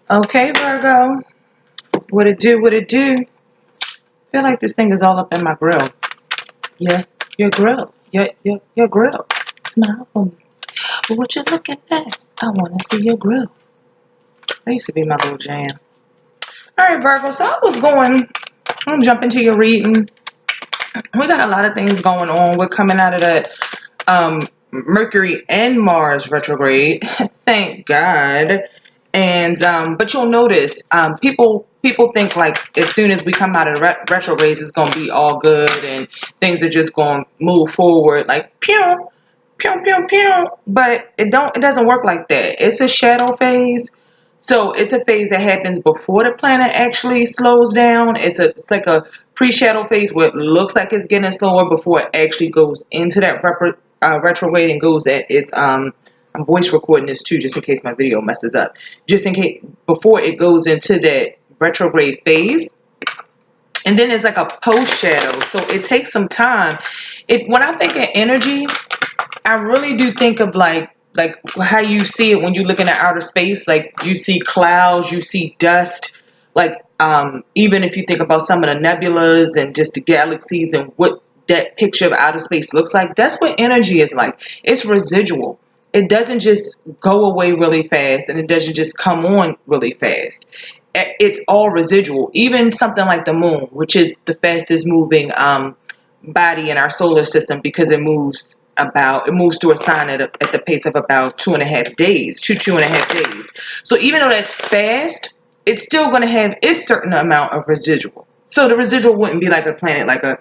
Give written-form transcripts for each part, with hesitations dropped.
Okay, Virgo. What it do? What it do? Feel like this thing is all up in my grill. Yeah, your grill. Your grill. Smile for me. But what you looking at? I want to see your grill. That used to be my little jam. All right, Virgo. So I'm gonna jump into your reading. We got a lot of things going on. We're coming out of that Mercury and Mars retrograde. Thank God. And but you'll notice people think like as soon as we come out of retrogrades, it's gonna be all good and things are just gonna move forward like pew pew pew pew. But it doesn't work like that. It's a shadow phase. So it's a phase that happens before the planet actually slows down. It's like a pre-shadow phase where it looks like it's getting slower before it actually goes into that retrograde and goes at its I'm voice recording this too just in case my video messes up. Just in case before it goes into that retrograde phase. And then it's like a post shadow. So it takes some time. When I think of energy, I really do think of like how you see it when you're looking at outer space. Like you see clouds, you see dust. Like even if you think about some of the nebulas and just the galaxies and what that picture of outer space looks like, that's what energy is like. It's residual. It doesn't just go away really fast and it doesn't just come on really fast. It's all residual. Even something like the moon, which is the fastest moving body in our solar system because it moves through a sign at the pace of about 2.5 days, 2.5 days. So even though that's fast, it's still going to have its certain amount of residual. So the residual wouldn't be like a planet like a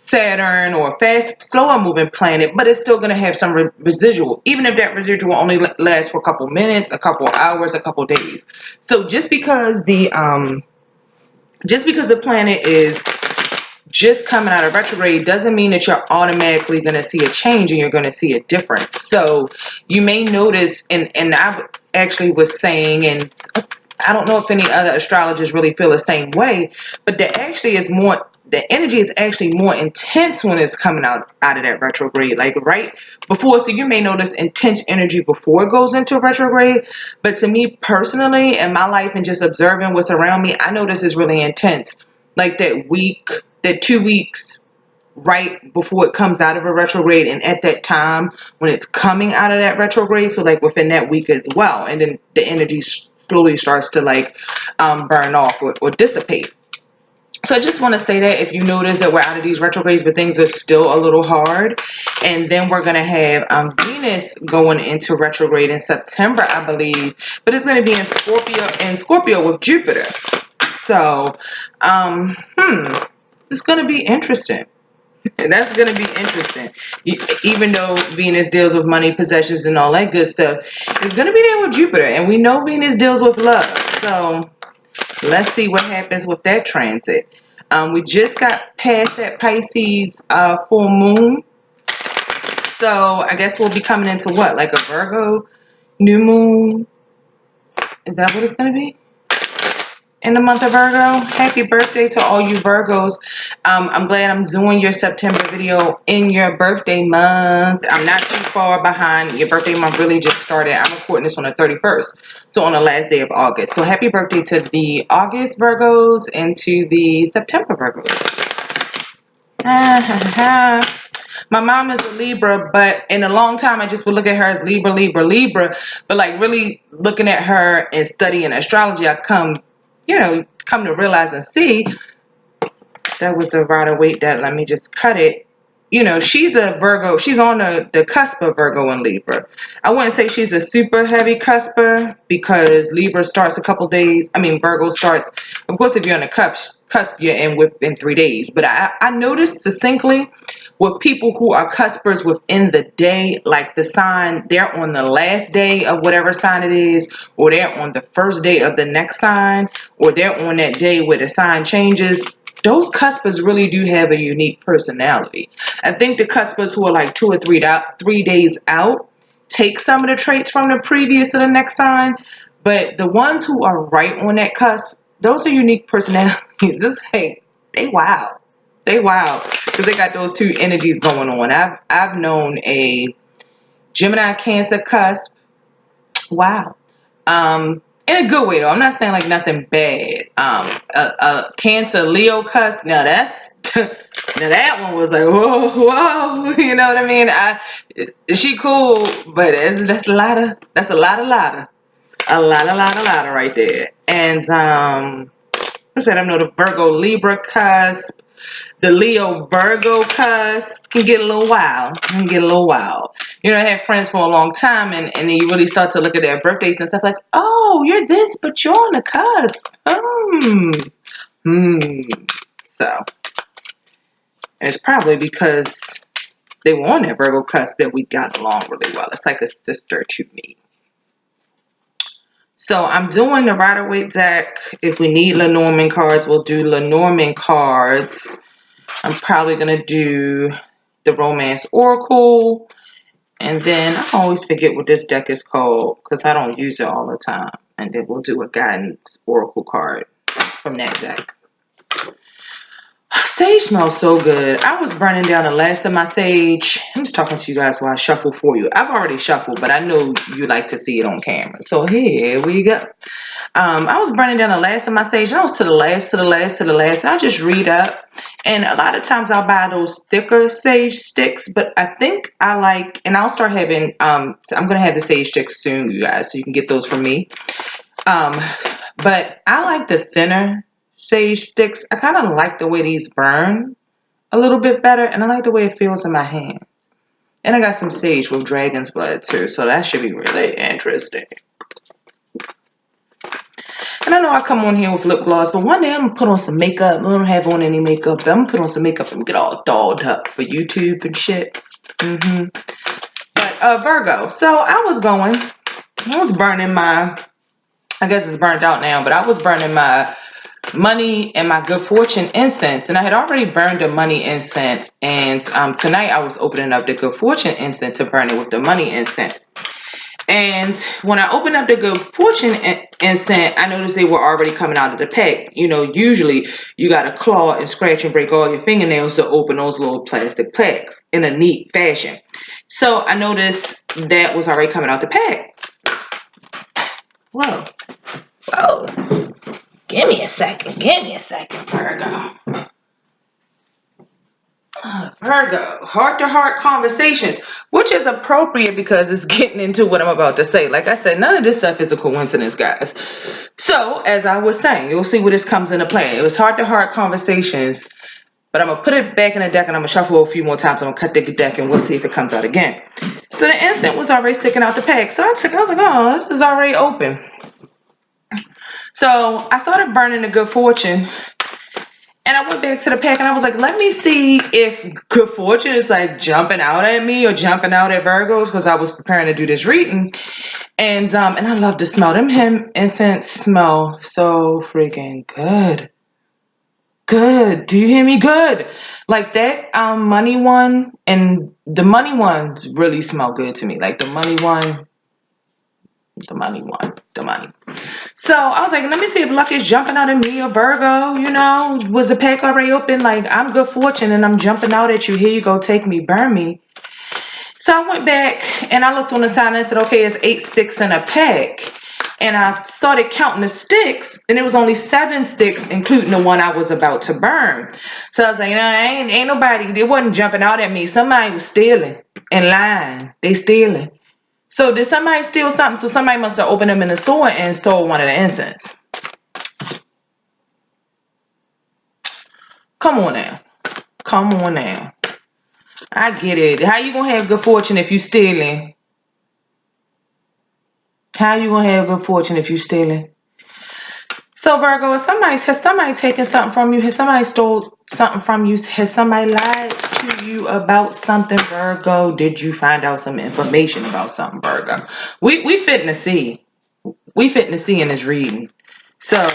Saturn or a fast, slower moving planet, but it's still going to have some residual, even if that residual only lasts for a couple minutes, a couple hours, a couple days. So just because the planet is just coming out of retrograde doesn't mean that you're automatically going to see a change and you're going to see a difference. So you may notice, and I actually was saying, and I don't know if any other astrologers really feel the same way, but the energy is actually more intense when it's coming out of that retrograde, like right before. So you may notice intense energy before it goes into retrograde. But to me personally, in my life and just observing what's around me, I notice it's really intense. Like that 2 weeks right before it comes out of a retrograde, and at that time when it's coming out of that retrograde, so like within that week as well, and then the energy slowly starts to like burn off or dissipate. So I just want to say that if you notice that we're out of these retrogrades, but things are still a little hard. And then we're going to have Venus going into retrograde in September, I believe. But it's going to be in Scorpio with Jupiter. So, it's going to be interesting. That's going to be interesting. Even though Venus deals with money, possessions, and all that good stuff, it's going to be there with Jupiter. And we know Venus deals with love. So let's see what happens with that transit. We just got past that Pisces full moon. So I guess we'll be coming into what? Like a Virgo new moon? Is that what it's going to be? In the month of Virgo. Happy birthday to all you Virgos. I'm glad I'm doing your September video in your birthday month. I'm not too far behind. Your birthday month really just started. I'm recording this on the 31st. So on the last day of August. So happy birthday to the August Virgos and to the September Virgos. My mom is a Libra, but in a long time I just would look at her as Libra. But like really looking at her and studying astrology, I come to realize and see that was the Rider Waite that let me just cut it. She's a Virgo. She's on the cusp of Virgo and Libra. I wouldn't say she's a super heavy cusper because Libra starts a couple days. Virgo starts, of course, if you're on the cusp, you're within 3 days. But I noticed succinctly with people who are cuspers within the day, like the sign, they're on the last day of whatever sign it is, or they're on the first day of the next sign, or they're on that day where the sign changes. Those cuspers really do have a unique personality. I think the cuspers who are like 2 or 3 days out take some of the traits from the previous to the next sign, but the ones who are right on that cusp, those are unique personalities. It's like, they wild. They wild because they got those two energies going on. I've known a Gemini Cancer cusp. Wow. And in a good way though. I'm not saying like nothing bad. A Cancer Leo cusp. Now that's now that one was like whoa. You know what I mean? She cool, but that's a lot of right there. And I said I know the Virgo Libra cusp. The Leo Virgo cusp can get a little wild. You know, I had friends for a long time, and then you really start to look at their birthdays and stuff like, oh, you're this, but you're on the cusp. So, and it's probably because they were on that Virgo cusp that we got along really well. It's like a sister to me. So I'm doing the Rider-Waite deck. If we need Lenormand cards, we'll do Lenormand cards. I'm probably going to do the Romance Oracle. And then I always forget what this deck is called because I don't use it all the time. And then we'll do a Guidance Oracle card from that deck. Sage smells so good. I was burning down the last of my sage. I'm just talking to you guys while I shuffle for you. I've already shuffled, but I know you like to see it on camera. So here we go. I was burning down the last of my sage. I was to the last. I just read up. And a lot of times I'll buy those thicker sage sticks. But I think I like, and I'll start having, I'm going to have the sage sticks soon, you guys. So you can get those from me. But I like the thinner sage sticks. I kind of like the way these burn a little bit better, and I like the way it feels in my hand. And I got some sage with dragon's blood too, so that should be really interesting. And I know I come on here with lip gloss, but one day I'm gonna put on some makeup. I don't have on any makeup, but I'm gonna put on some makeup and get all dolled up for YouTube and shit. But Virgo, so I was burning my, I guess it's burnt out now, but I was burning my money and my good fortune incense, and I had already burned the money incense, and tonight I was opening up the good fortune incense to burn it with the money incense. And when I opened up the good fortune incense, I noticed they were already coming out of the pack. You know, usually you got to claw and scratch and break all your fingernails to open those little plastic packs in a neat fashion. So I noticed that was already coming out the pack. Whoa. Give me a second, Virgo. Virgo, heart-to-heart conversations, which is appropriate because it's getting into what I'm about to say. Like I said, none of this stuff is a coincidence, guys. So, as I was saying, you'll see where this comes into play. It was heart-to-heart conversations, but I'm going to put it back in the deck and I'm going to shuffle a few more times. I'm going to cut the deck and we'll see if it comes out again. So the incense was already sticking out the pack. So I was like, oh, this is already open. So I started burning the good fortune. And I went back to the pack and I was like, let me see if good fortune is like jumping out at me or jumping out at Virgos, because I was preparing to do this reading. And I love to smell them. Incense smell so freaking good. Good. Do you hear me? Good. Like that money one, and the money ones really smell good to me. Like the money one. So I was like, let me see if luck is jumping out at me or Virgo. You know, was the pack already open? Like, I'm good fortune and I'm jumping out at you. Here you go, take me, burn me. So I went back and I looked on the side and I said, okay, it's 8 sticks in a pack. And I started counting the sticks, and it was only 7 sticks, including the one I was about to burn. So I was like, no, ain't nobody, they wasn't jumping out at me. Somebody was stealing and lying. They stealing. So did somebody steal something? So somebody must have opened them in the store and stole one of the incense. Come on now. I get it. How you gonna have good fortune if you stealing? How you gonna have good fortune if you stealing? So Virgo, has somebody taken something from you? Has somebody stole something from you? Has somebody lied to you about something, Virgo? Did you find out some information about something, Virgo? We fitting to see. We fitting to see in this reading. So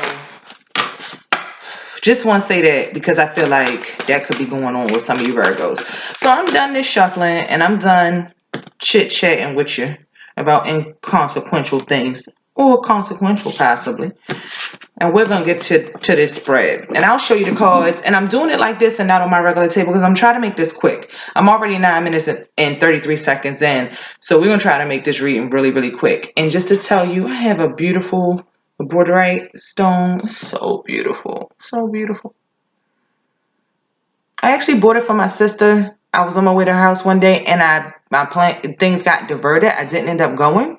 just want to say that because I feel like that could be going on with some of you Virgos. So I'm done this shuffling and I'm done chit-chatting with you about inconsequential things, or consequential possibly. And we're going to get to this spread. And I'll show you the cards. And I'm doing it like this and not on my regular table because I'm trying to make this quick. I'm already 9 minutes and 33 seconds in. So we're going to try to make this reading really, really quick. And just to tell you, I have a beautiful The borderite stone. So beautiful. So beautiful. I actually bought it for my sister. I was on my way to her house one day and things got diverted. I didn't end up going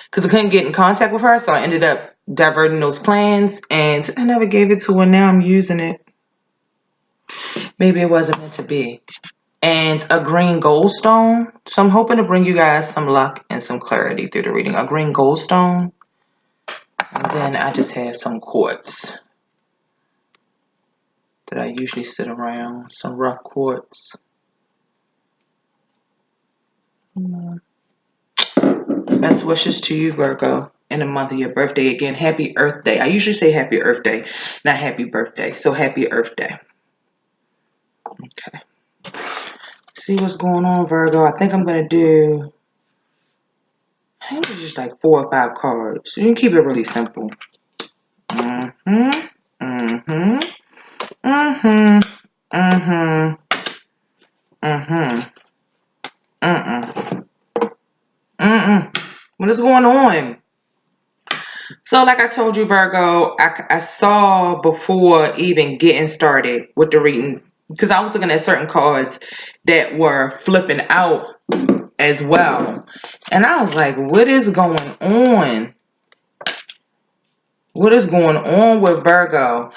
because I couldn't get in contact with her. So I ended up diverting those plans and I never gave it to her. Now I'm using it. Maybe it wasn't meant to be. And a green gold stone. So I'm hoping to bring you guys some luck and some clarity through the reading. A green gold stone. And then I just have some quartz that I usually sit around. Some rough quartz. Best wishes to you, Virgo, in the month of your birthday. Again, happy Earth Day. I usually say happy Earth Day, not happy birthday. So happy Earth Day. Okay. See what's going on, Virgo. I think I'm going to do, I think it's just like 4 or 5 cards. You can keep it really simple. Mm-hmm. Mm-hmm. Mm-hmm. Mm-hmm. Mm-hmm. Mm-mm. Mm-mm. What is going on? So like I told you, Virgo, I saw before even getting started with the reading, because I was looking at certain cards that were flipping out as well. And I was like, what is going on? What is going on with Virgo?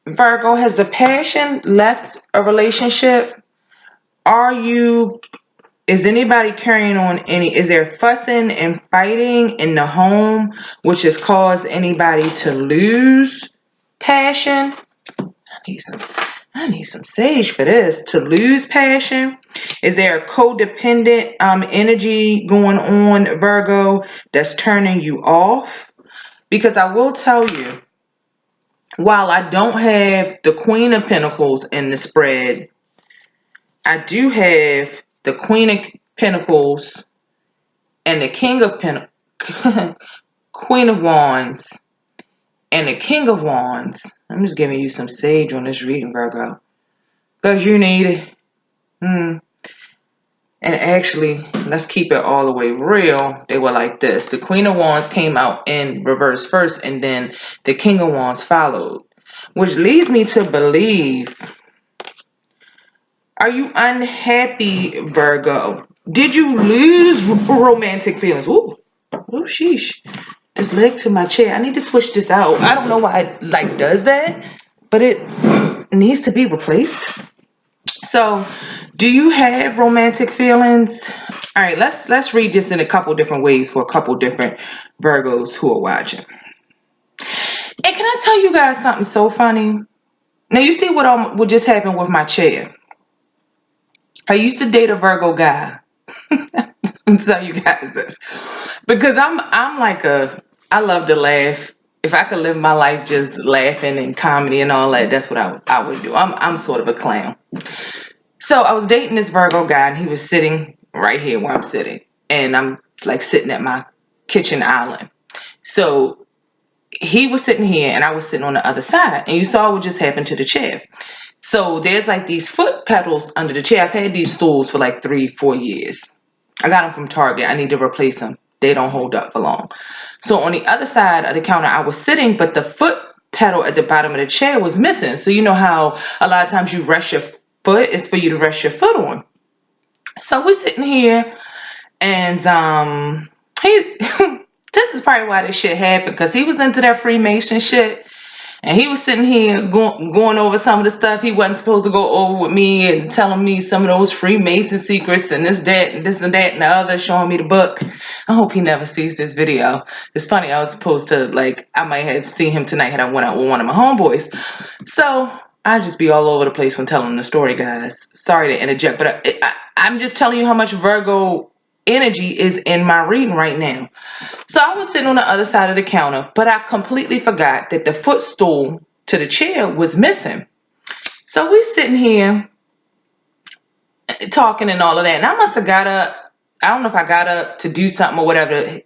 Virgo, has the passion left a relationship? Is anybody carrying on is there fussing and fighting in the home, which has caused anybody to lose passion? I need some sage for this. To lose passion. Is there a codependent energy going on, Virgo, that's turning you off? Because I will tell you, while I don't have the Queen of Pentacles in the spread, I do have the Queen of Pentacles and the King of Pentacles, Queen of Wands, and the King of Wands. I'm just giving you some sage on this reading, Virgo, because you need it. And actually, let's keep it all the way real. They were like this. The Queen of Wands came out in reverse first, and then the King of Wands followed, which leads me to believe, are you unhappy, Virgo? Did you lose romantic feelings? Ooh, sheesh. This leg to my chair. I need to switch this out. I don't know why it does that, but it needs to be replaced. So, do you have romantic feelings? All right, let's read this in a couple different ways for a couple different Virgos who are watching. And can I tell you guys something so funny? Now you see what just happened with my chair. I used to date a Virgo guy. I'm tell you guys this because I'm like I love to laugh. If I could live my life just laughing and comedy and all that, that's what I would do. I'm sort of a clown. So I was dating this Virgo guy and he was sitting right here where I'm sitting, and I'm like sitting at my kitchen island. So he was sitting here and I was sitting on the other side, and you saw what just happened to the chair. So there's like these foot pedals under the chair. I've had these stools for like 3-4 years. I got them from Target. I need to replace them. They don't hold up for long. So on the other side of the counter, I was sitting, but the foot pedal at the bottom of the chair was missing. So you know how a lot of times you rest your foot is for you to rest your foot on. So we're sitting here, and he this is probably why this shit happened, because he was into that Freemason shit. And he was sitting here going over some of the stuff he wasn't supposed to go over with me, and telling me some of those Freemason secrets and this, that, and this and that and the other, showing me the book. I hope he never sees this video. It's funny, I was supposed to, I might have seen him tonight had I went out with one of my homeboys. So I just be all over the place when telling the story, guys. Sorry to interject, but I'm just telling you how much Virgo energy is in my reading right now. So I was sitting on the other side of the counter, but I completely forgot that the footstool to the chair was missing. So we sitting here talking and all of that, and I must have got up. I don't know if I got up to do something or whatever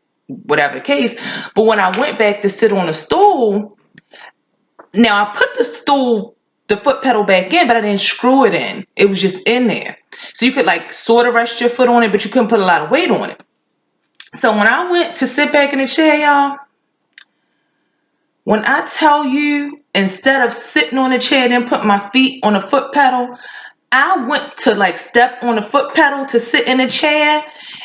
the case, but when I went back to sit on the stool, now I put the foot pedal back in, but I didn't screw it in. It was just in there. So you could sort of rest your foot on it, but you couldn't put a lot of weight on it. So when I went to sit back in the chair, y'all, When I tell you, instead of sitting on a chair and then put my feet on a foot pedal, I went to like step on the foot pedal to sit in a chair.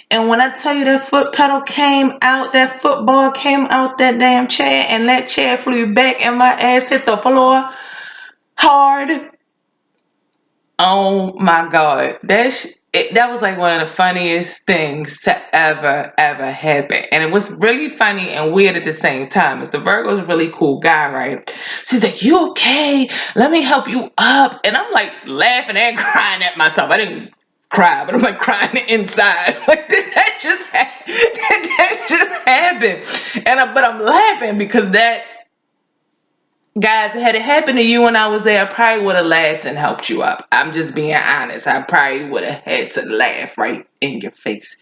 And when I tell you that foot pedal came out, that football came out that damn chair, and that chair flew back and my ass hit the floor hard. Oh my God. That was like one of the funniest things to ever happen. And it was really funny and weird at the same time. It's the Virgo's a really cool guy, right? So he's like, "You okay? Let me help you up." And I'm like laughing and crying at myself. I didn't cry, but I'm like crying inside. Like, did that just happen? Did that just happen? But I'm laughing because that, guys, had it happened to you when I was there, I probably would have laughed and helped you up. I'm just being honest. I probably would have had to laugh right in your face.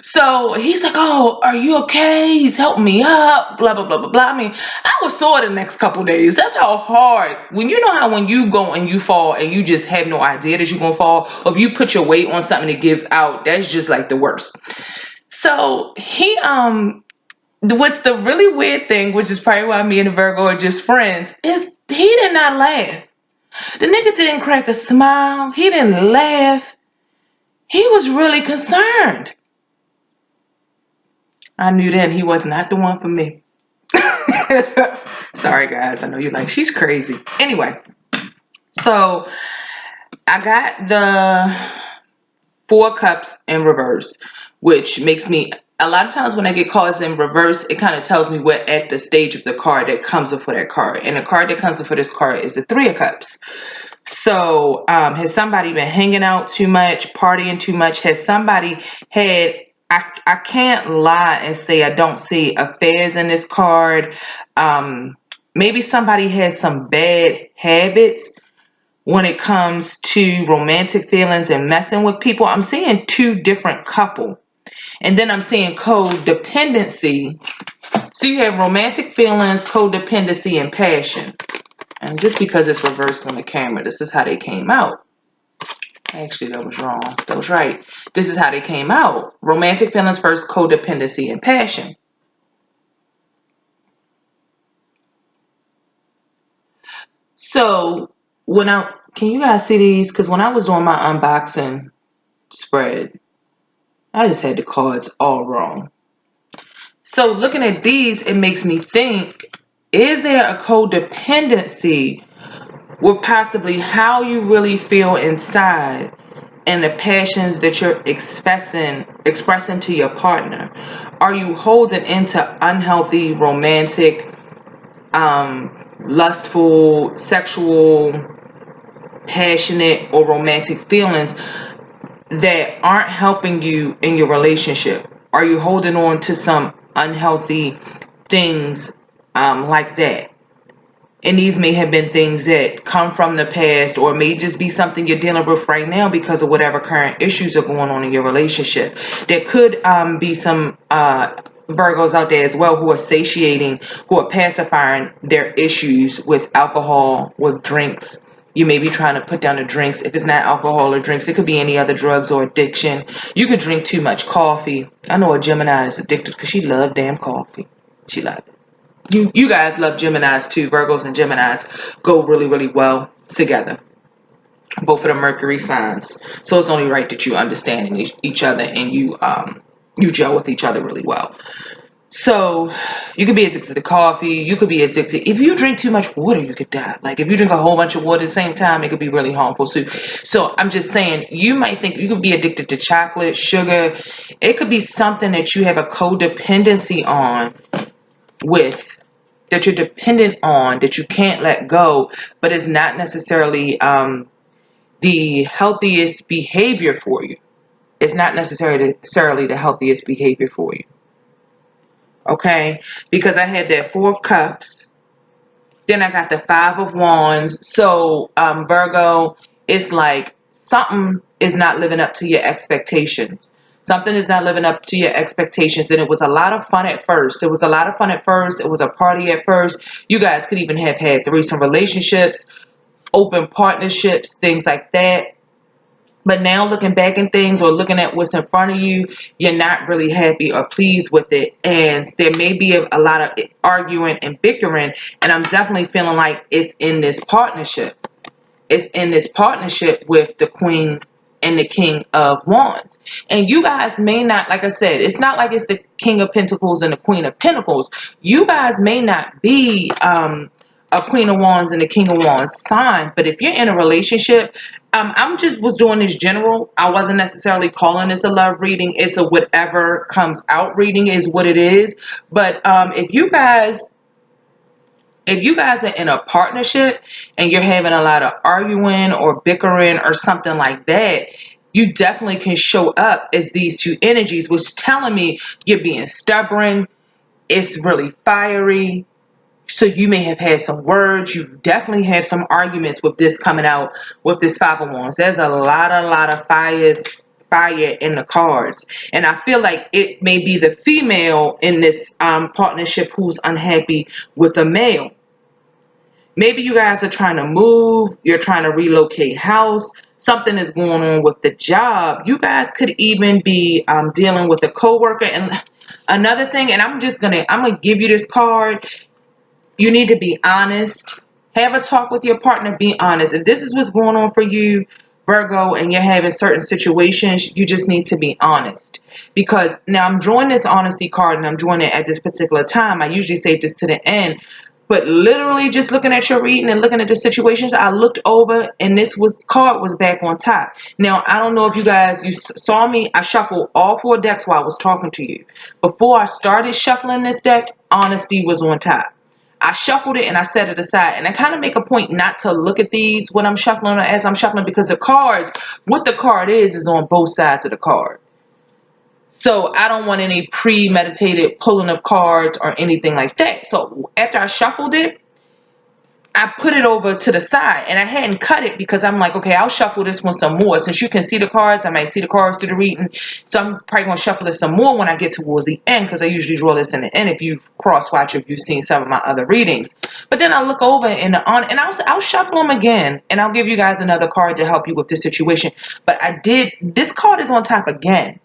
So he's like, "Oh, are you okay?" He's helping me up, blah, blah, blah, blah, blah. I mean, I was sore the next couple days. That's how hard. When you know how when you go and you fall and you just have no idea that you're going to fall, or if you put your weight on something that gives out, that's just like the worst. So what's the really weird thing, which is probably why me and the Virgo are just friends, is he did not laugh. The nigga didn't crack a smile. He didn't laugh. He was really concerned. I knew then he was not the one for me. Sorry, guys. I know you're like, she's crazy. Anyway, so I got the 4 cups in reverse, which makes me, a lot of times when I get cards in reverse, it kind of tells me we're at the stage of the card that comes up for that card. And the card that comes up for this card is the 3 of Cups. So has somebody been hanging out too much, partying too much? Has somebody had, I can't lie and say I don't see affairs in this card. Maybe somebody has some bad habits when it comes to romantic feelings and messing with people. I'm seeing 2 different couple. And then I'm seeing codependency. So you have romantic feelings, codependency, and passion. And just because it's reversed on the camera, this is how they came out. Actually, that was wrong. That was right. This is how they came out. Romantic feelings first, codependency, and passion. So can you guys see these? Because when I was doing my unboxing spread, I just had the cards all wrong. So looking at these, it makes me think, is there a codependency with possibly how you really feel inside and the passions that you're expressing to your partner? Are you holding into unhealthy, romantic, lustful, sexual, passionate, or romantic feelings that aren't helping you in your relationship? Are you holding on to some unhealthy things like that? And these may have been things that come from the past, or may just be something you're dealing with right now because of whatever current issues are going on in your relationship. There could be some Virgos out there as well who are satiating, who are pacifying their issues with alcohol, with drinks. You may be trying to put down the drinks. If it's not alcohol or drinks, it could be any other drugs or addiction. You could drink too much coffee. I know a Gemini is addicted because she loves damn coffee. She loves it. You guys love Geminis too. Virgos and Geminis go really, really well together. Both of the Mercury signs. So it's only right that you understand each other and you gel with each other really well. So you could be addicted to coffee. You could be addicted. If you drink too much water, you could die. Like if you drink a whole bunch of water at the same time, it could be really harmful too. So I'm just saying, you might think you could be addicted to chocolate, sugar. It could be something that you have a codependency on with, that you're dependent on, that you can't let go, but it's not necessarily the healthiest behavior for you. It's not necessarily the healthiest behavior for you. Okay? Because I had that 4 of Cups. Then I got the 5 of Wands. So, Virgo, it's like something is not living up to your expectations. Something is not living up to your expectations. And it was a lot of fun at first. It was a lot of fun at first. It was a party at first. You guys could even have had threesome relationships, open partnerships, things like that. But now looking back in things or looking at what's in front of you, you're not really happy or pleased with it. And there may be a lot of arguing and bickering. And I'm definitely feeling like it's in this partnership. It's in this partnership with the Queen and the King of Wands. And you guys may not, like I said, it's not like it's the King of Pentacles and the Queen of Pentacles. You guys may not be a Queen of Wands and a King of Wands sign, but if you're in a relationship, I'm just was doing this general. I wasn't necessarily calling this a love reading. It's a whatever comes out reading is what it is. But if you guys are in a partnership and you're having a lot of arguing or bickering or something like that, you definitely can show up as these two energies, which telling me you're being stubborn. It's really fiery. So you may have had some words. You definitely have some arguments with this coming out with this Five of Wands. There's a lot of fire in the cards. And I feel like it may be the female in this partnership who's unhappy with a male. Maybe you guys are trying to move. You're trying to relocate house. Something is going on with the job. You guys could even be dealing with a coworker. And another thing, and I'm gonna give you this card. You need to be honest. Have a talk with your partner. Be honest. If this is what's going on for you, Virgo, and you're having certain situations, you just need to be honest. Because now I'm drawing this honesty card, and I'm drawing it at this particular time. I usually save this to the end. But literally just looking at your reading and looking at the situations, I looked over and card was back on top. Now, I don't know if you saw me. I shuffled all 4 decks while I was talking to you. Before I started shuffling this deck, honesty was on top. I shuffled it and I set it aside. And I kind of make a point not to look at these when I'm shuffling or as I'm shuffling, because the cards, what the card is on both sides of the card. So I don't want any premeditated pulling of cards or anything like that. So after I shuffled it, I put it over to the side, and I hadn't cut it because I'm like, okay, I'll shuffle this one some more. Since you can see the cards, I might see the cards through the reading. So I'm probably going to shuffle this some more when I get towards the end, because I usually draw this in the end if you cross-watch, if you've seen some of my other readings. But then I look over and I'll shuffle them again, and I'll give you guys another card to help you with this situation. But this card is on top again.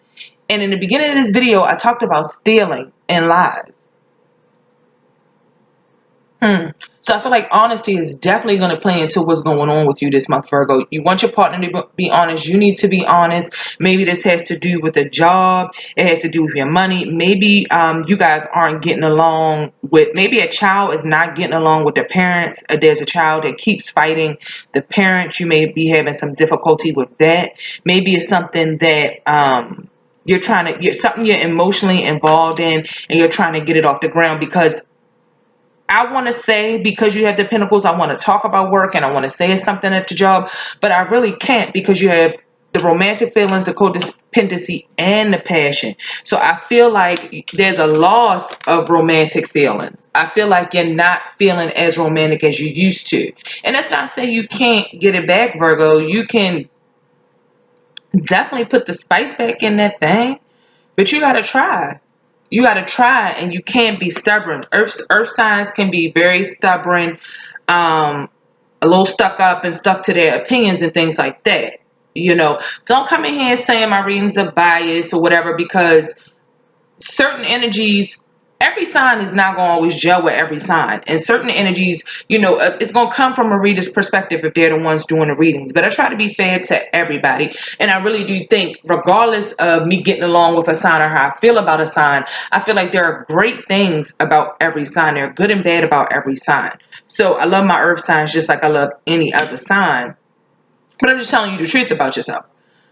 And in the beginning of this video, I talked about stealing and lies. So I feel like honesty is definitely going to play into what's going on with you this month, Virgo. You want your partner to be honest. You need to be honest. Maybe this has to do with a job. It has to do with your money. Maybe you guys aren't getting along with, maybe a child is not getting along with their parents. There's a child that keeps fighting the parents. You may be having some difficulty with that. Maybe it's something that you're emotionally involved in, and you're trying to get it off the ground. Because I want to say, because you have the Pentacles, I want to talk about work and I want to say it's something at the job, but I really can't, because you have the romantic feelings, the codependency, and the passion. So I feel like there's a loss of romantic feelings. I feel like you're not feeling as romantic as you used to. And that's not saying you can't get it back, Virgo. You can definitely put the spice back in that thing, but you got to try. You got to try, and you can't be stubborn. Earth signs can be very stubborn, a little stuck up and stuck to their opinions and things like that. Don't come in here saying my readings are biased or whatever, because certain energies, every sign is not going to always gel with every sign. And certain energies, it's going to come from a reader's perspective if they're the ones doing the readings. But I try to be fair to everybody. And I really do think, regardless of me getting along with a sign or how I feel about a sign, I feel like there are great things about every sign. There are good and bad about every sign. So I love my earth signs just like I love any other sign. But I'm just telling you the truth about yourself.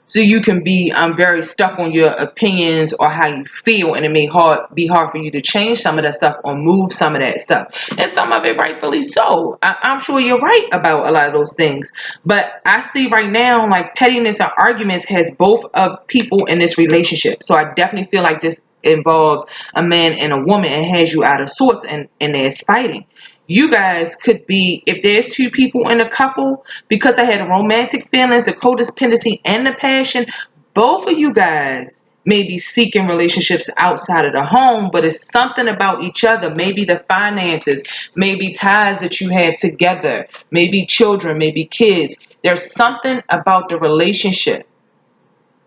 So you can be very stuck on your opinions or how you feel, and it may be hard for you to change some of that stuff or move some of that stuff. And some of it rightfully so. I'm sure you're right about a lot of those things. But I see right now, like, pettiness and arguments has both of people in this relationship. So I definitely feel like this involves a man and a woman and has you out of sorts, and there's fighting. You guys could be, if there's 2 people in a couple, because they had romantic feelings, the codependency, and the passion, both of you guys may be seeking relationships outside of the home, but it's something about each other. Maybe the finances, maybe ties that you had together, maybe children, maybe kids. There's something about the relationship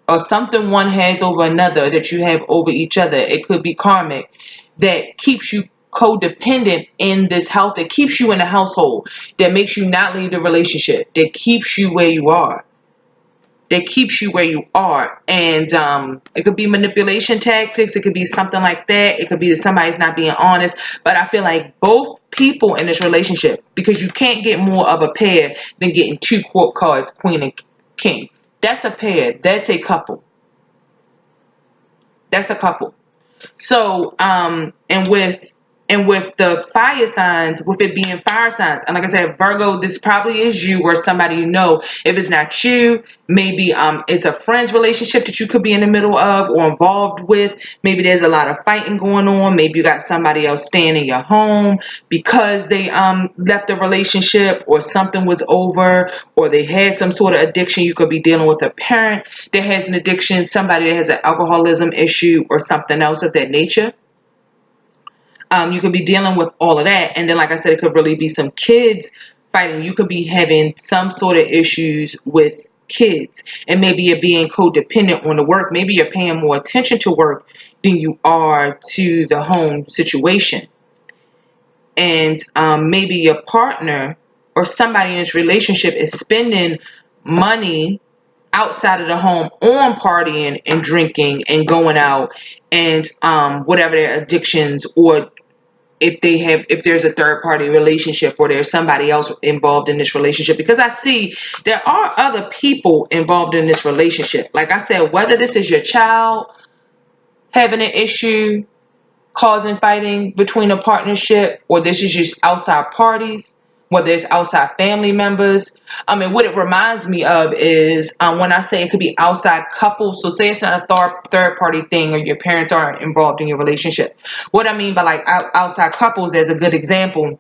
or something one has over another that you have over each other. It could be karmic, that keeps you codependent in this house, that keeps you in the household, that makes you not leave the relationship, that keeps you where you are. And it could be manipulation tactics, it could be something like that, it could be that somebody's not being honest. But I feel like both people in this relationship, because you can't get more of a pair than getting two court cards, queen and king. That's a pair. That's a couple. So, and with the fire signs, with it being fire signs, and like I said, Virgo, this probably is you or somebody you know. If it's not you, maybe it's a friend's relationship that you could be in the middle of or involved with. Maybe there's a lot of fighting going on. Maybe you got somebody else staying in your home because they left the relationship, or something was over, or they had some sort of addiction. You could be dealing with a parent that has an addiction, somebody that has an alcoholism issue, or something else of that nature. You could be dealing with all of that. And then, like I said, it could really be some kids fighting. You could be having some sort of issues with kids. And maybe you're being codependent on the work. Maybe you're paying more attention to work than you are to the home situation. And maybe your partner or somebody in this relationship is spending money outside of the home on partying and drinking and going out and whatever their addictions, or if there's a third party relationship, or there's somebody else involved in this relationship. Because I see there are other people involved in this relationship. Like I said, whether this is your child having an issue causing fighting between a partnership, or this is just outside parties, whether it's outside family members. What it reminds me of is when I say it could be outside couples. So say it's not a third party thing, or your parents aren't involved in your relationship. What I mean by like outside couples, as a good example,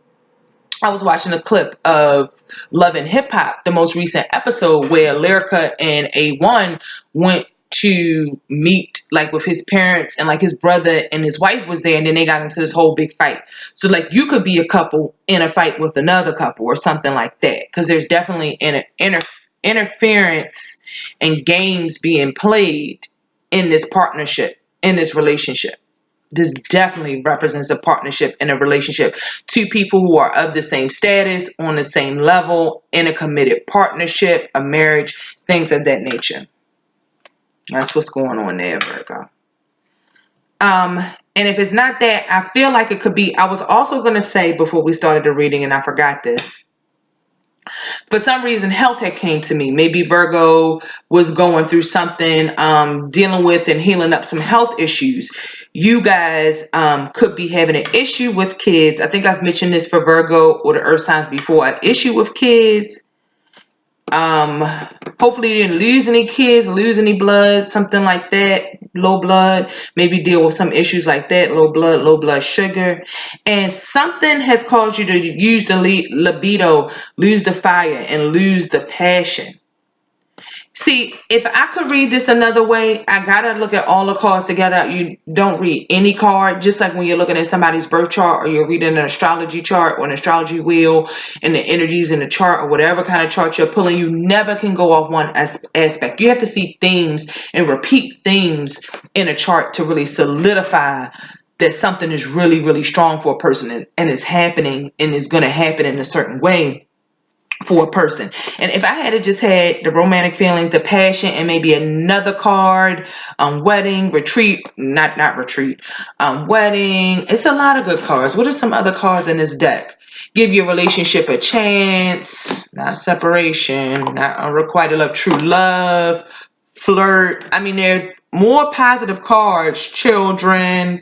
I was watching a clip of Love and Hip Hop, the most recent episode, where Lyrica and A1 went to meet like with his parents, and like his brother and his wife was there, and then they got into this whole big fight. So like you could be a couple in a fight with another couple or something like that, because there's definitely interference and games being played in this partnership, in this relationship. This definitely represents a partnership and a relationship. Two people who are of the same status, on the same level, in a committed partnership, a marriage, things of that nature. That's what's going on there, Virgo. And if it's not that, I feel like it could be, I was also going to say before we started the reading, and I forgot this. For some reason, health had came to me. Maybe Virgo was going through something, dealing with and healing up some health issues. You guys could be having an issue with kids. I think I've mentioned this for Virgo or the earth signs before. An issue with kids. Hopefully you didn't lose any kids, lose any blood, something like that. Low blood, maybe deal with some issues like that. Low blood sugar. And something has caused you to use the libido, lose the fire, and lose the passion. See, if I could read this another way, I gotta look at all the cards together. You don't read any card, just like when you're looking at somebody's birth chart, or you're reading an astrology chart or an astrology wheel, and the energies in the chart, or whatever kind of chart you're pulling. You never can go off one aspect. You have to see themes and repeat themes in a chart to really solidify that something is really, really strong for a person, and it's happening, and it's going to happen in a certain way for a person. And if I had just had the romantic feelings, the passion, and maybe another card, wedding, retreat, not retreat, wedding, it's a lot of good cards. What are some other cards in this deck? Give your relationship a chance, not separation, not unrequited love, true love, flirt. There's more positive cards, children,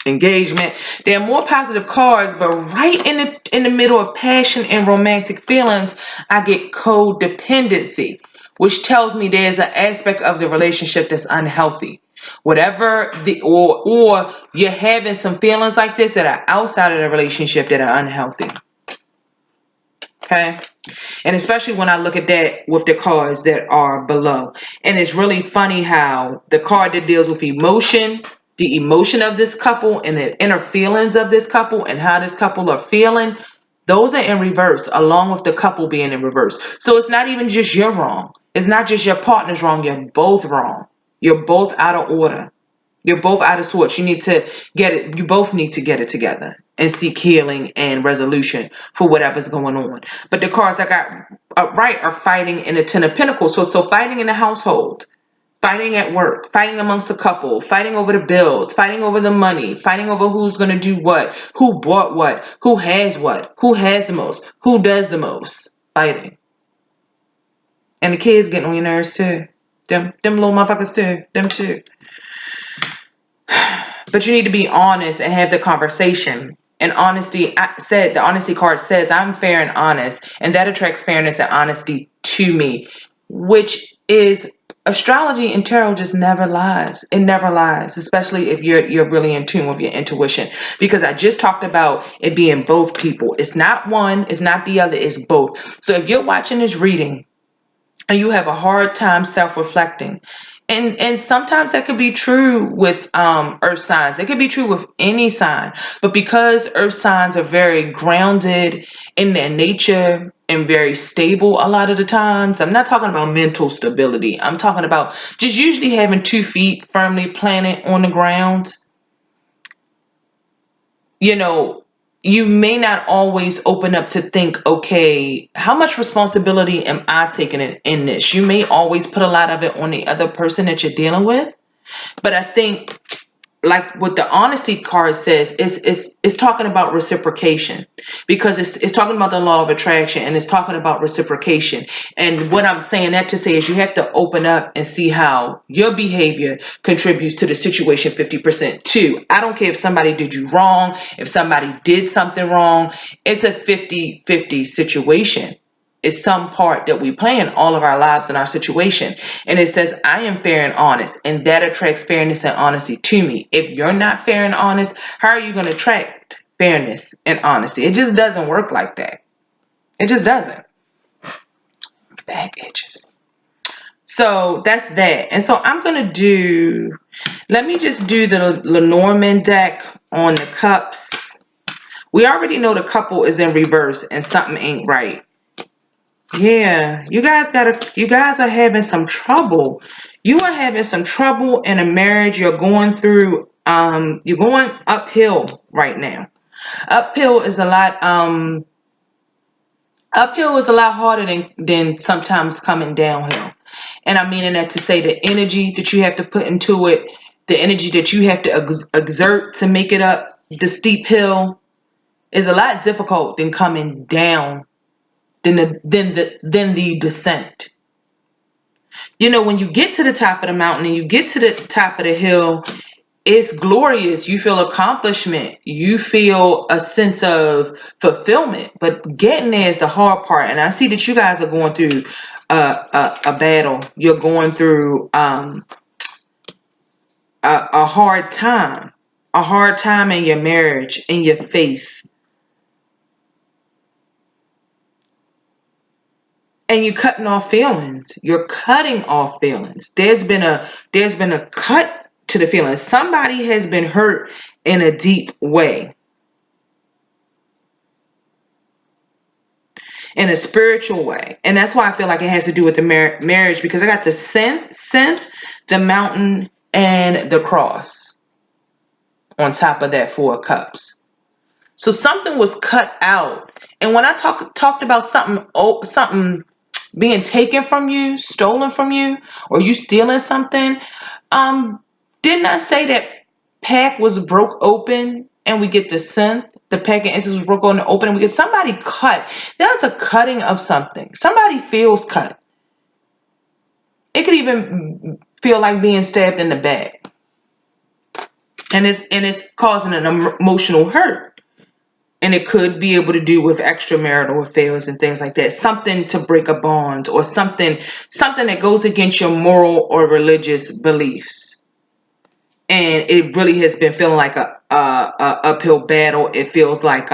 engagement. There are more positive cards, but right in the middle of passion and romantic feelings, I get codependency, which tells me there's an aspect of the relationship that's unhealthy. Whatever or you're having some feelings like this that are outside of the relationship that are unhealthy. Okay? And especially when I look at that with the cards that are below. And it's really funny how the card that deals with emotion, the emotion of this couple and the inner feelings of this couple and how this couple are feeling, those are in reverse, along with the couple being in reverse. So it's not even just you're wrong. It's not just your partner's wrong. You're both wrong. You're both out of order. You're both out of sorts. You need to get it. You both need to get it together and seek healing and resolution for whatever's going on. But the cards I got right are fighting in the Ten of Pentacles. So fighting in the household, fighting at work, fighting amongst a couple, fighting over the bills, fighting over the money, fighting over who's going to do what, who bought what, who has the most, who does the most. Fighting. And the kids getting on your nerves too. Them little motherfuckers too. Them too. But you need to be honest and have the conversation. And honesty, the honesty card says, I'm fair and honest. And that attracts fairness and honesty to me. Which is, astrology and tarot just never lies. It never lies. Especially if you're really in tune with your intuition. Because I just talked about it being both people. It's not one, it's not the other, it's both. So if you're watching this reading and you have a hard time self-reflecting, and sometimes that could be true with earth signs. It could be true with any sign. But because earth signs are very grounded in their nature and very stable a lot of the times, I'm not talking about mental stability. I'm talking about just usually having 2 feet firmly planted on the ground. You know, you may not always open up to think, okay, how much responsibility am I taking in this? You may always put a lot of it on the other person that you're dealing with. But I think, like what the honesty card says, it's talking about reciprocation, because it's talking about the law of attraction, and it's talking about reciprocation. And what I'm saying that to say is you have to open up and see how your behavior contributes to the situation 50% too. I don't care if somebody did you wrong, if somebody did something wrong. It's a 50-50 situation. Is some part that we play in all of our lives and our situation. And it says, I am fair and honest. And that attracts fairness and honesty to me. If you're not fair and honest, how are you going to attract fairness and honesty? It just doesn't work like that. It just doesn't. Back edges. So that's that. And so I'm going to do, let me just do the Lenormand deck on the cups. We already know the couple is in reverse and something ain't right. Yeah, you guys are having some trouble. You are having some trouble in a marriage. You're going through, you're going uphill right now. Uphill is a lot harder than sometimes coming downhill. And I'm meaning that to say the energy that you have to put into it, the energy that you have to exert to make it up the steep hill is a lot difficult than coming down. Than the descent. You know, when you get to the top of the mountain and you get to the top of the hill, it's glorious. You feel accomplishment. You feel a sense of fulfillment. But getting there is the hard part. And I see that you guys are going through a battle. You're going through a hard time. A hard time in your marriage, in your faith. And you're cutting off feelings. You're cutting off feelings. There's been a cut to the feelings. Somebody has been hurt in a deep way. In a spiritual way. And that's why I feel like it has to do with the marriage, because I got the synth, the mountain, and the cross on top of that 4 of cups. So something was cut out. And when I talked about something being taken from you, stolen from you, or you stealing something, didn't I say that pack was broke open and we get the synth? The pack of incense was broke open and we get somebody cut. That's a cutting of something. Somebody feels cut. It could even feel like being stabbed in the back. And it's causing an emotional hurt. And it could be able to do with extramarital affairs and things like that. Something to break a bond, or something that goes against your moral or religious beliefs. And it really has been feeling like a uphill battle. It feels like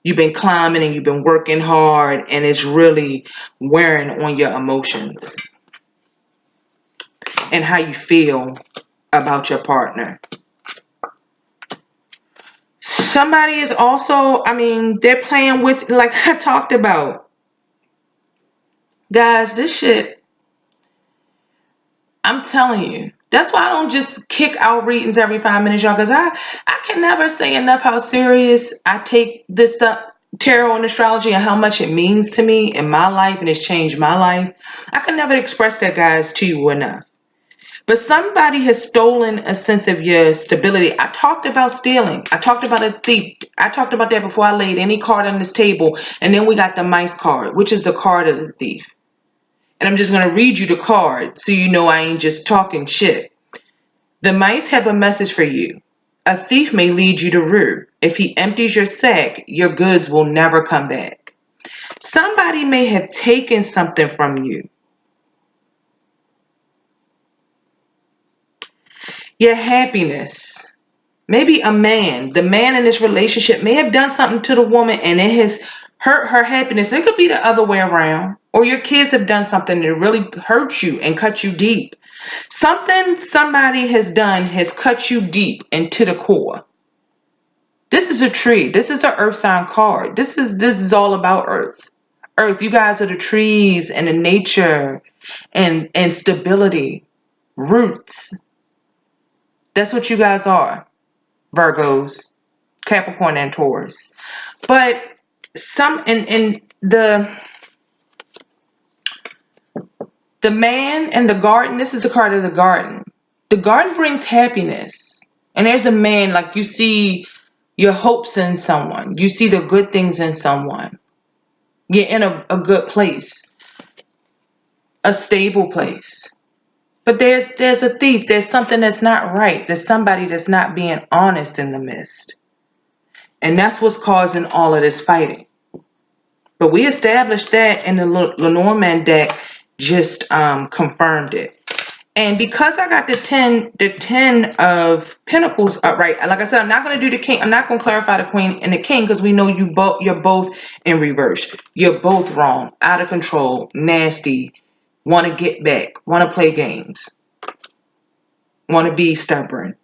you've been climbing and you've been working hard, and it's really wearing on your emotions and how you feel about your partner. Somebody is also, they're playing with, like I talked about. Guys, this shit, I'm telling you, That's why I don't just kick out readings every 5 minutes, y'all, because I can never say enough how serious I take this stuff, tarot and astrology, and how much it means to me in my life, and it's changed my life. I can never express that, guys, to you enough. But somebody has stolen a sense of your stability. I talked about stealing. I talked about a thief. I talked about that before I laid any card on this table. And then we got the mice card, which is the card of the thief. And I'm just going to read you the card so you know I ain't just talking shit. The mice have a message for you. A thief may lead you to rue. If he empties your sack, your goods will never come back. Somebody may have taken something from you. Your happiness. Maybe a man, the man in this relationship may have done something to the woman and it has hurt her happiness. It could be the other way around. Or your kids have done something that really hurt you and cut you deep. Something somebody has done has cut you deep into the core. This is a tree. This is the earth sign card. This is all about earth. Earth, you guys are the trees and the nature and stability, roots. That's what you guys are, Virgos, Capricorn, and Taurus. But some in the man and the garden, this is the card of the garden. The garden brings happiness. And there's a man, like you see your hopes in someone. You see the good things in someone. You're in a good place, a stable place. But there's a thief. There's something that's not right. There's somebody that's not being honest in the midst. And that's what's causing all of this fighting. But we established that, and the Lenormand deck just confirmed it. And because I got the 10 of Pentacles upright, like I said, I'm not going to do the king. I'm not going to clarify the queen and the king because we know you're both in reverse. You're both wrong, out of control, nasty, want to get back, want to play games, want to be stubborn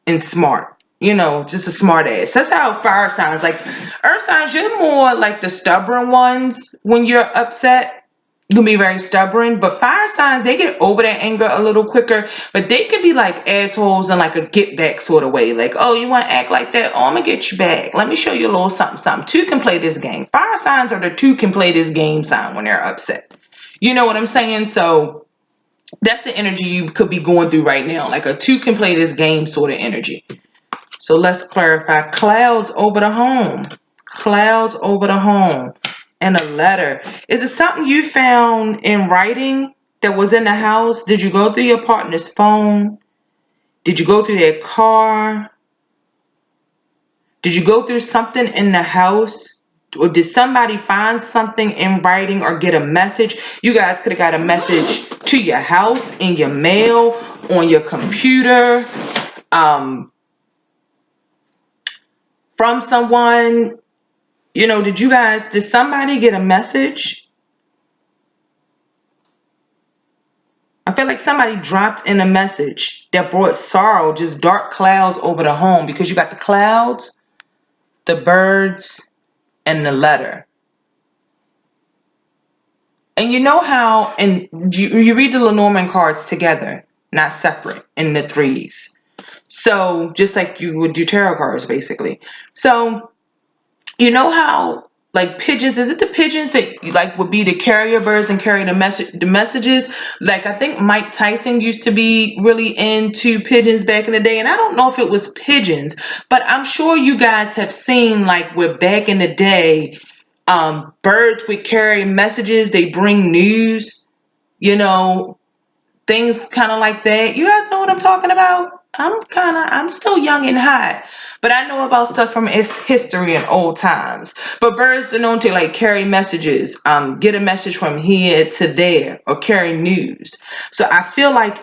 and smart. You know, just a smart ass. That's how fire signs, like earth signs, you're more like the stubborn ones when you're upset. You can be very stubborn, but fire signs, they get over their anger a little quicker, but they can be like assholes in like a get back sort of way. Like, oh, you want to act like that? Oh, I'm going to get you back. Let me show you a little something, something. Two can play this game. Fire signs are the two can play this game sign when they're upset. You know what I'm saying? So that's the energy you could be going through right now. Like a two can play this game sort of energy. So let's clarify. Clouds over the home. Clouds over the home. And a letter. Is it something you found in writing that was in the house? Did you go through your partner's phone? Did you go through their car? Did you go through something in the house? Or did somebody find something in writing or get a message? You guys could have got a message to your house, in your mail, on your computer, from someone. You know, did somebody get a message? I feel like somebody dropped in a message that brought sorrow, just dark clouds over the home, because you got the clouds, the birds, and the letter. And you know how, and you read the Lenormand cards together, not separate in the threes. So just like you would do tarot cards, basically. So you know how, like pigeons, is it the pigeons that like would be the carrier birds and carry the messages? Like I think Mike Tyson used to be really into pigeons back in the day, and I don't know if it was pigeons, but I'm sure you guys have seen like where back in the day, birds would carry messages. They bring news, you know, things kind of like that. You guys know what I'm talking about? I'm still young and hot, but I know about stuff from history and old times. But birds are known to like carry messages, get a message from here to there, or carry news. So I feel like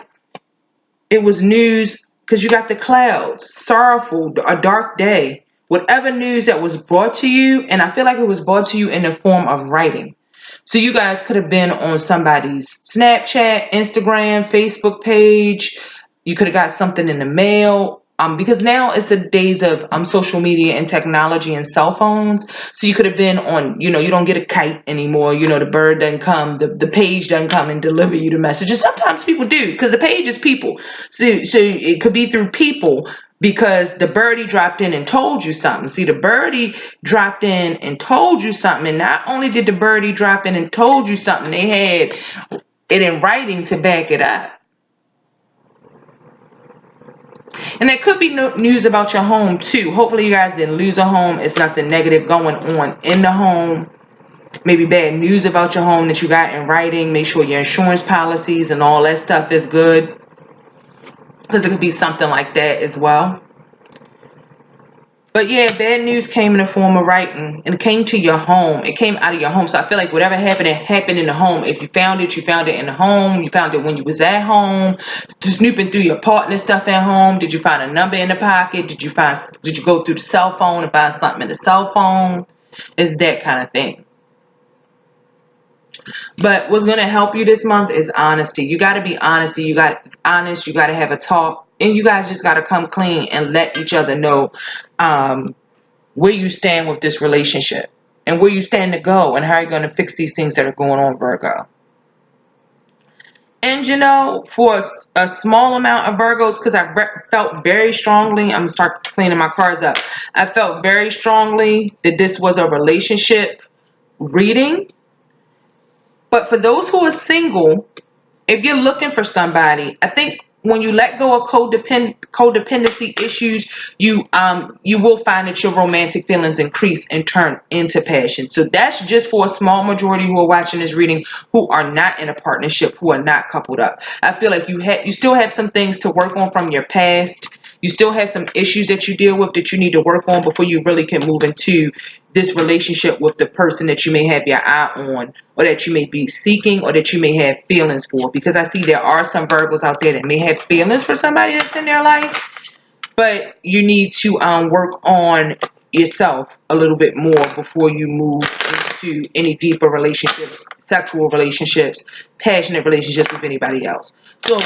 it was news because you got the clouds, sorrowful, a dark day, whatever news that was brought to you. And I feel like it was brought to you in the form of writing. So you guys could have been on somebody's Snapchat, Instagram, Facebook page. You could have got something in the mail, because now it's the days of social media and technology and cell phones. So you could have been on, you don't get a kite anymore. The bird doesn't come, the page doesn't come and deliver you the messages. Sometimes people do, because the page is people. So it could be through people, because the birdie dropped in and told you something. See, the birdie dropped in and told you something. And not only did the birdie drop in and told you something, they had it in writing to back it up. And there could be no news about your home too. Hopefully you guys didn't lose a home. It's nothing negative going on in the home. Maybe bad news about your home that you got in writing. Make sure your insurance policies and all that stuff is good, because it could be something like that as well. But yeah, bad news came in the form of writing, and it came to your home. It came out of your home. So I feel like whatever happened, it happened in the home. If you found it in the home. You found it when you was at home. Just snooping through your partner stuff at home. Did you find a number in the pocket? Did you go through the cell phone and find something in the cell phone? It's that kind of thing. But what's going to help you this month is honesty. You got to be honest. You got to have a talk. And you guys just got to come clean and let each other know where you stand with this relationship, and where you stand to go, and how you're going to fix these things that are going on, Virgo. And for a small amount of Virgos, because I felt very strongly, I'm going to start cleaning my cards up. I felt very strongly that this was a relationship reading. But for those who are single, if you're looking for somebody, I think when you let go of codependency issues, you will find that your romantic feelings increase and turn into passion. So that's just for a small majority who are watching this reading, who are not in a partnership, who are not coupled up. I feel like you still have some things to work on from your past. You still have some issues that you deal with that you need to work on before you really can move into this relationship with the person that you may have your eye on, or that you may be seeking, or that you may have feelings for. Because I see there are some Virgos out there that may have feelings for somebody that's in their life, but you need to work on yourself a little bit more before you move into any deeper relationships, sexual relationships, passionate relationships with anybody else. So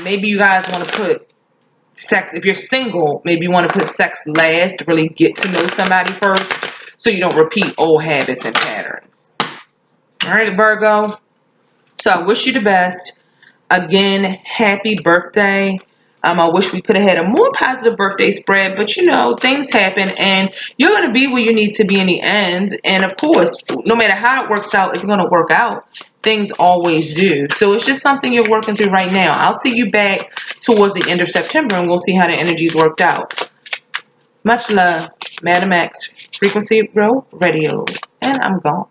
maybe you guys want to put sex, if you're single, maybe you want to put sex last to really get to know somebody first, so you don't repeat old habits and patterns. All right, Virgo. So I wish you the best. Again, happy birthday. I wish we could have had a more positive birthday spread, but things happen, and you're going to be where you need to be in the end. And of course, no matter how it works out, it's going to work out. Things always do. So it's just something you're working through right now. I'll see you back towards the end of September, and we'll see how the energies worked out. Much love. Madam X, Frequency Row Radio, and I'm gone.